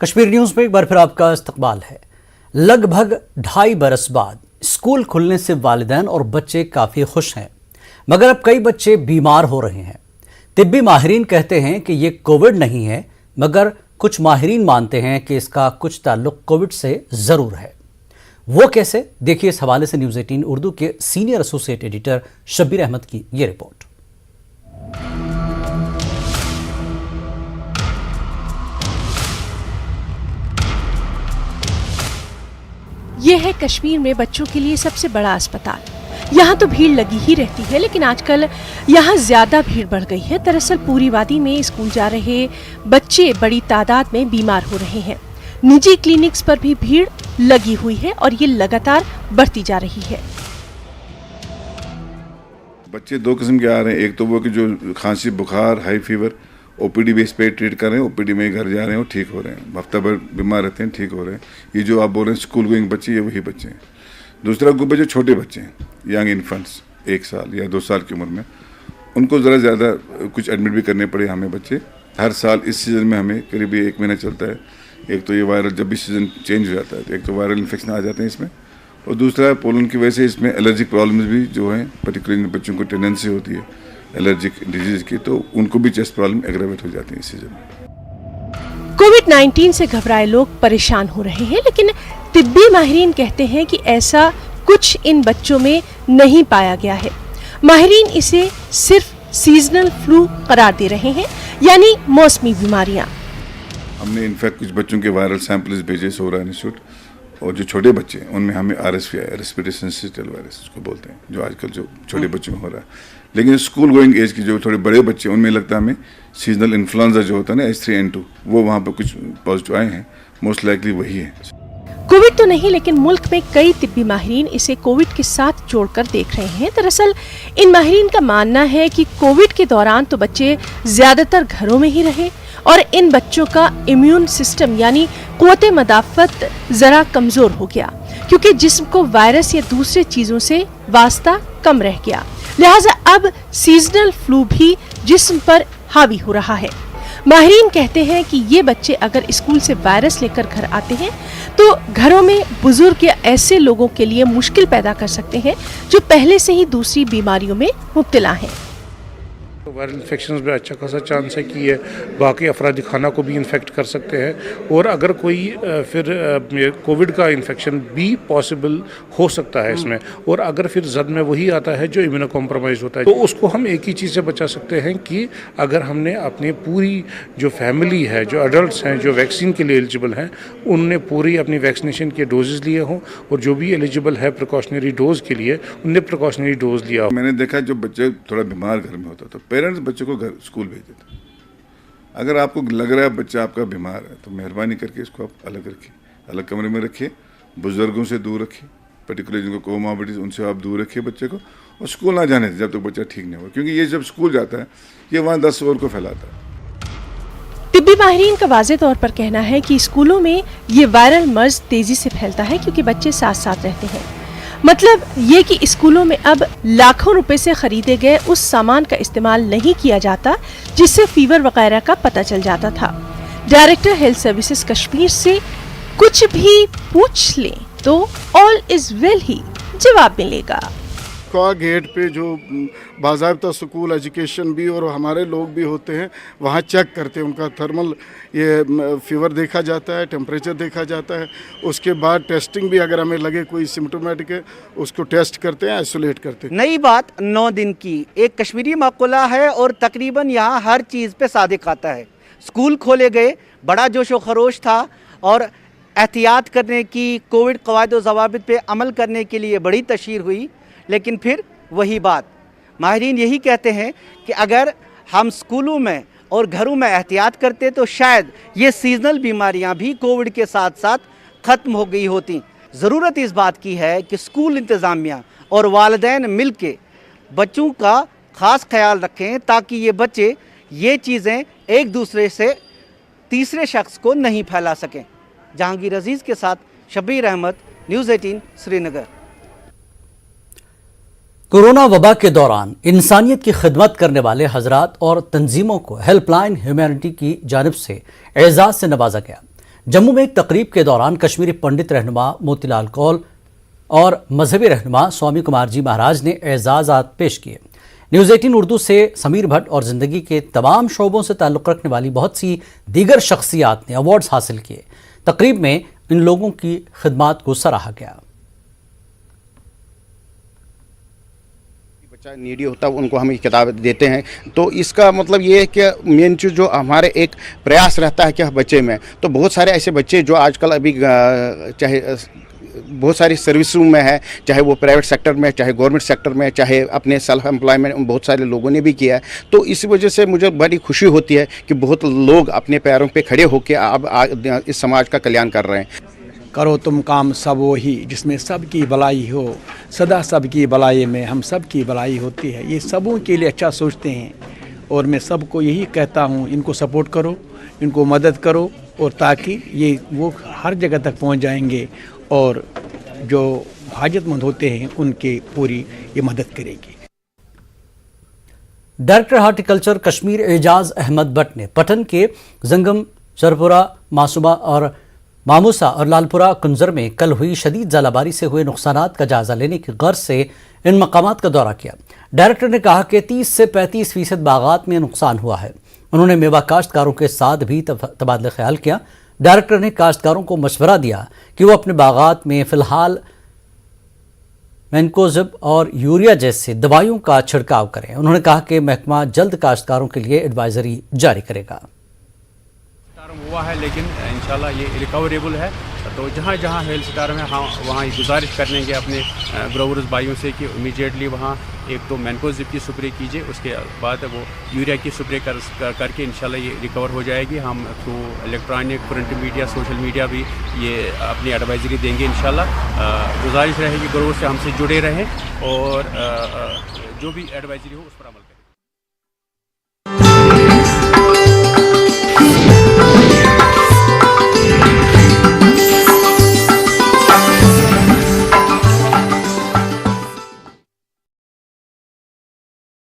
Kashmir news में एक बार फिर आपका इस्तकबाल है। लगभग 2.5 बरस बाद स्कूल खुलने से वालिदैन और बच्चे काफी खुश हैं, मगर अब कई बच्चे बीमार हो रहे हैं। तिब्बी माहिरीन कहते हैं कि ये कोविड नहीं है, मगर कुछ माहिरीन मानते हैं कि इसका कुछ ताल्लुक कोविड से जरूर है। वो कैसे, देखिए इस हवाले से न्यूज़ 18 उर्दू के senior associate editor Shabbir Ahmad की ये रिपोर्ट। ये है कश्मीर में बच्चों के लिए सबसे बड़ा अस्पताल। यहाँ तो भीड़ लगी ही रहती है, लेकिन आजकल यहाँ ज्यादा भीड़ बढ़ गई है। दरअसल पूरी वादी में स्कूल जा रहे बच्चे बड़ी तादाद में बीमार हो रहे हैं। निजी क्लिनिक्स पर भी भीड़ लगी हुई है और ये लगातार बढ़ती जा रही है। बच्चे दो किस्म के आ रहे हैं, एक तो वो कि जो खांसी, बुखार, हाई फीवर ओपीडी बेस पे ट्रीट कर रहे हैं, ओपीडी में ही घर जा रहे हैं, वो ठीक हो रहे हैं, हफ्ता भर बीमार रहते हैं, ठीक हो रहे हैं। ये जो आप बोल रहे हैं स्कूल गोइंग बच्चे, ये वही बच्चे हैं। दूसरा ग्रुप है जो छोटे बच्चे हैं, यंग इन्फेंट्स, 1 साल या 2 साल की उम्र में, उनको ज़रा ज़्यादा कुछ एडमिट भी करने पड़े हमें बच्चे। हर साल इस सीज़न में हमें करीब 1 महीना चलता है। एक तो ये वायरल, जब भी सीज़न चेंज हो जाता है तो एक तो वायरल इन्फेक्शन आ जाते हैं इसमें, और दूसरा पोलन की वजह से इसमें एलर्जिक प्रॉब्लम्स भी जो हैं, पर्टिकुलरली बच्चों को टेंडेंसी होती है एलर्जिक डिजीज की, तो उनको भी चेस्ट प्रॉब्लम एग्रेवेट हो जाती है इस सीजन में। कोविड-19 से घबराए लोग परेशान हो रहे हैं, लेकिन तिब्बी माहिरीन कहते हैं कि ऐसा कुछ इन बच्चों में नहीं पाया गया है। माहिरीन इसे सिर्फ सीजनल फ्लू करार दे रहे हैं, यानी मौसमी बीमारियां। हमने इनफैक्ट कुछ बच्चों के वायरल सैंपल्स भेजे सोरा इंस्टीट्यूट, और जो छोटे बच्चे हैं उनमें हमें RSV आया, रेस्पिरेटरी सिंसिटिव वायरस उसको बोलते हैं, जो आजकल जो छोटे बच्चों में हो रहा है। लेकिन स्कूल गोइंग एज के जो थोड़े बड़े बच्चे, उनमें लगता है हमें सीजनल इन्फ्लुएंजा जो होता है ना, H3N2, वो वहाँ पर कुछ पॉजिटिव आए हैं, मोस्ट लाइकली वही है। कोविड तो नहीं, लेकिन मुल्क में कई तिब्बी माहिरीन इसे कोविड के साथ जोड़कर देख रहे हैं। दरअसल इन माहिरीन का मानना है कि कोविड के दौरान तो बच्चे ज्यादातर घरों में ही रहे और इन बच्चों का इम्यून सिस्टम यानी क़ुव्वत मदाफ़त जरा कमजोर हो गया, क्योंकि जिस्म को वायरस या दूसरे चीजों से वास्ता कम रह गया। लिहाजा अब सीजनल फ्लू भी जिस्म पर हावी हो रहा है। माहिरीन कहते हैं कि ये बच्चे अगर स्कूल से वायरस लेकर घर आते हैं तो घरों में बुजुर्ग या ऐसे लोगों के लिए मुश्किल पैदा कर सकते हैं जो पहले से ही दूसरी बीमारियों में मुब्तला हैं। वायरल इन्फेक्शन में अच्छा खासा चांस है कि ये बाकी अफराद खाना को भी इन्फेक्ट कर सकते हैं, और अगर कोई फिर कोविड का इन्फेक्शन भी पॉसिबल हो सकता है इसमें, और अगर फिर जद में वही आता है जो इम्यूनो कॉम्प्रोमाइज होता है, तो उसको हम एक ही चीज़ से बचा सकते हैं कि अगर हमने अपनी पूरी जो फैमिली है, जो अडल्ट हैं जो वैक्सीन के लिए एलिजिबल हैं, उनने पूरी अपनी वैक्सीनेशन के डोजेज़ लिए हों, और जो भी एलिजिबल है प्रिकॉशनरी डोज के लिए उनने प्रिकॉशनरी डोज लिया। मैंने देखा जो बच्चे थोड़ा बीमार घर में होता तो पेरेंट्स बच्चों को घर स्कूल भेज देते। अगर आपको लग रहा है बच्चा आपका बीमार है तो मेहरबानी करके इसको आप अलग रखिए, अलग कमरे में रखिए, बुजुर्गों से दूर रखिए, पर्टिकुलर जिनको कोमॉर्बिडिटीज उनसे आप दूर रखिए बच्चे को, और स्कूल ना जाने दें जब तक बच्चा ठीक नहीं हो, क्योंकि ये जब स्कूल जाता है ये वहाँ 10 और को फैलाता है। तिब्बी माहिरीन का वाज़ेह तौर पर कहना है कि स्कूलों में ये वायरल मर्ज तेजी से फैलता है, क्योंकि बच्चे साथ साथ रहते हैं। मतलब ये कि स्कूलों में अब लाखों रुपए से खरीदे गए उस सामान का इस्तेमाल नहीं किया जाता जिससे फीवर वगैरह का पता चल जाता था। डायरेक्टर हेल्थ सर्विसेज कश्मीर से कुछ भी पूछ लें तो ऑल इज वेल ही जवाब मिलेगा। गेट पे जो बाज़ाब्ता स्कूल एजुकेशन भी और हमारे लोग भी होते हैं, वहाँ चेक करते हैं, उनका थर्मल ये फीवर देखा जाता है, टेम्परेचर देखा जाता है। उसके बाद टेस्टिंग भी अगर हमें लगे कोई सिम्टोमेटिक है उसको टेस्ट करते हैं, आइसोलेट करते हैं। नई बात 9 दिन की एक कश्मीरी मक़ुला है और तकरीबन यहाँ हर चीज़ पे सादिक आता है। स्कूल खोले गए, बड़ा जोश व खरोश था और एहतियात करने की, कोविड क़वाइद व ज़वाबित पे अमल करने के लिए बड़ी तशहीर हुई, लेकिन फिर वही बात। माहिरीन यही कहते हैं कि अगर हम स्कूलों में और घरों में एहतियात करते तो शायद ये सीजनल बीमारियां भी कोविड के साथ साथ ख़त्म हो गई होती। ज़रूरत इस बात की है कि स्कूल इंतज़ामिया और वालिदैन मिल के बच्चों का ख़ास ख्याल रखें, ताकि ये बच्चे ये चीज़ें एक दूसरे से तीसरे शख्स को नहीं फैला सकें। जहांगीर अजीज़ के साथ शब्बीर अहमद, न्यूज़ 18 श्रीनगर। कोरोना वबा के दौरान इंसानियत की खिदमत करने वाले हजरात और तंजीमों को हेल्पलाइन ह्यूमैनिटी की जानिब से एजाज से नवाजा गया। जम्मू में एक तकरीब के दौरान कश्मीरी पंडित रहनुमा मोतीलाल कौल और मजहबी रहनुमा स्वामी कुमार जी महाराज ने एजाज़ात पेश किए। न्यूज़ 18 उर्दू से समीर भट्ट और ज़िंदगी के तमाम शोबों से ताल्लुक़ रखने वाली बहुत सी दीगर शख्सियात ने अवार्ड्स हासिल किए। तकरीब में इन लोगों की खिदमात को सराहा गया। बच्चा नीडी होता है उनको हम किताब देते हैं, तो इसका मतलब ये है कि मेन चीज़ जो हमारे एक प्रयास रहता है कि बच्चे में, तो बहुत सारे ऐसे बच्चे जो आजकल अभी चाहे बहुत सारी सर्विस रूम में है, चाहे वो प्राइवेट सेक्टर में, चाहे गवर्नमेंट सेक्टर में, चाहे अपने सेल्फ एम्प्लॉयमेंट बहुत सारे लोगों ने भी किया है। तो इस वजह से मुझे बड़ी खुशी होती है कि बहुत लोग अपने पैरों पे खड़े होकर अब इस समाज का कल्याण कर रहे हैं। करो तुम काम सब वही जिसमें सबकी भलाई हो, सदा सबकी भलाई में हम सब की भलाई होती है। ये सबों के लिए अच्छा सोचते हैं और मैं सबको यही कहता हूँ, इनको सपोर्ट करो, इनको मदद करो, और ताकि ये वो हर जगह तक पहुँच जाएंगे और जो हाजतमंद होते हैं उनके पूरी ये मदद करेगी। डायरेक्टर हार्टिकल्चर कश्मीर एजाज अहमद भट्ट ने पटन के जंगम, चरपुरा, मासूमा और मामूसा और लालपुरा कुंजर में कल हुई शदीद ज़ालाबारी से हुए नुकसानात का जायजा लेने की गर्ज से इन मकामात का दौरा किया। डायरेक्टर ने कहा कि 30 से 35% बागात में नुकसान हुआ है। उन्होंने मेवा काश्तकारों के साथ भी तबादला ख्याल किया। डायरेक्टर ने काश्तकारों को मशवरा दिया कि वो अपने बागात में फ़िलहाल मैनकोज़िब और यूरिया जैसे दवाइयों का छिड़काव करें। उन्होंने कहा कि महकमा जल्द काश्तकारों के लिए एडवाइजरी जारी करेगा। हुआ है लेकिन इंशाल्लाह ये रिकवरेबल है, तो जहाँ जहाँ हेल स्टार में हाँ वहाँ गुजारिश कर लेंगे अपने ग्रोवर्स भाइयों से कि इमीडिएटली वहाँ एक तो मैनकोज़िब की स्प्रे कीजिए, उसके बाद वो यूरिया की स्प्रे करके इंशाल्लाह ये रिकवर हो जाएगी। हम through electronic, print media, social media भी ये अपनी एडवाइजरी देंगे इंशाल्लाह। गुजारिश रहेगी ग्रोवर्स से हमसे जुड़े रहें और जो भी एडवाइजरी हो उस पर अमल करें।